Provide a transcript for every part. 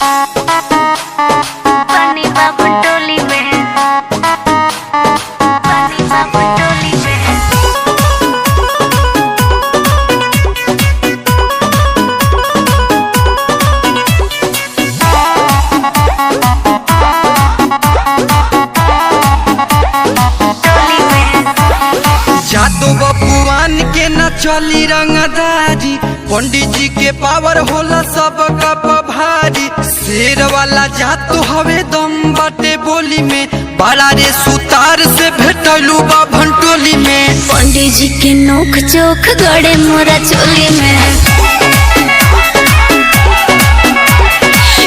पानी बाबू टोली में, पानी बाबू टोली में। जादू बबुआन के न चली रंगदारी, पंडित जी के पावर होला सबका भारी। शेर वाला जात हवे दम बाटे बोली में, बड़ा रे सुतार से भेटलू बा भंटोली में। पंडित जी के नोक चोख गड़े मोरा चोली में,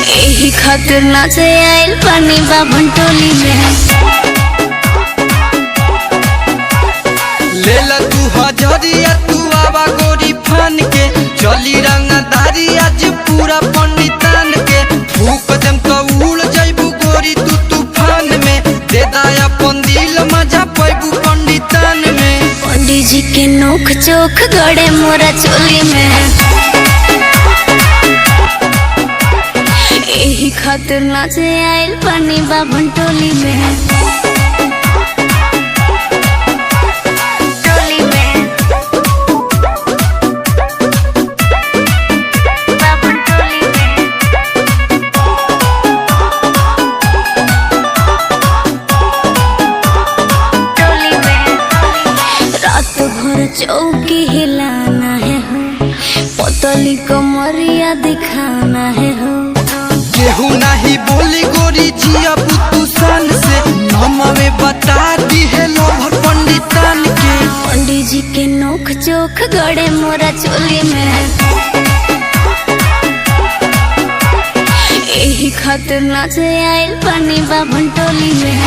यही खातिर नाचे आइल पानी बाबू टोली में। लेला तू हजरिया तू आवा गोरी फान के, चली रंगदारी आज पूरा पंडितान के। फूक देम तो उड़ जइबू गोरी तू तूफान में, दे दाया अपन दिल मजा पैबू पंडितान में। पंडित जी के नोक चोख गड़े मोरा चोली में, यही खातिर नाचे आइल पानी बाबू टोली में। चौकी हिलाना है हो, पतली कमरिया दिखाना है हो। केहू नहीं बोली गोरी जिया बुतू सान से, हमें बता दी है लोभर पंडितान के। पंडित जी के नोक चोख गड़े मोरा चोली में, यही खातिर नाचे आइल पानी बाबू टोली में।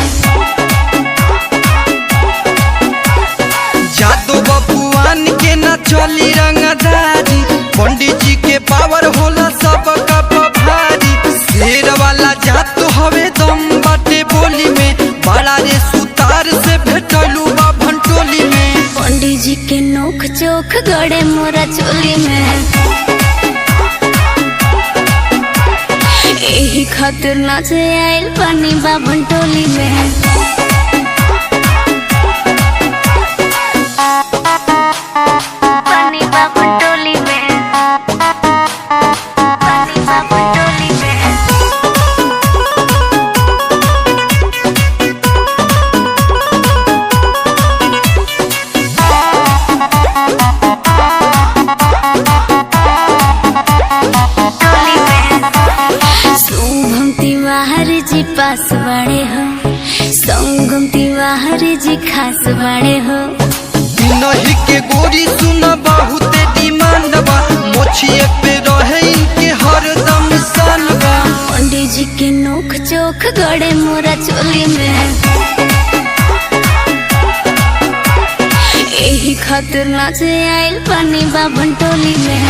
जादू बबुआन के न चली रंगदारी, पंडित जी के पावर होला सबका भारी। शेर वाला जात हवे दम बाटे बोली में, बड़ा रे सुतार से भेटलू बा भंटोली में। पंडित जी के नोक चोख गड़े मोरा चोली में, यही खातिर नाचे आइल पानी बाबू टोली में। पानी बाबू टोली में, पानी बाबू टोली में। शुभम तिवारी जी पास बड़े हो, संगम तिवारी जी खास बड़े हो। नहीं के गोरी सुना बहुत डिमांड बा, मोछिए पे रहे इनके हरदम सान बा। पंडित जी के नोक चोख गड़े मोरा चोली में, यही खातिर नाचे आइल पानी बाबू टोली में।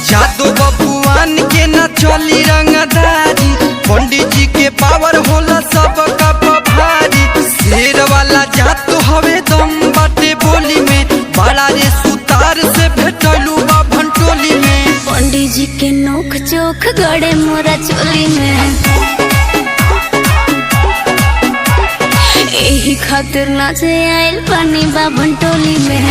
जादू बबुआन के न चली रंगदारी, पंडित जी के पावर होला सबका भारी। शेर वाला जात हवे दम बाटे बोली में, बड़ा रे सुतार से भेटलू बा भंटोली में। पंडित जी के नोक चोख गड़े मोरा चोली में, यही खातिर नाचे आइल पानी बाबू टोली में।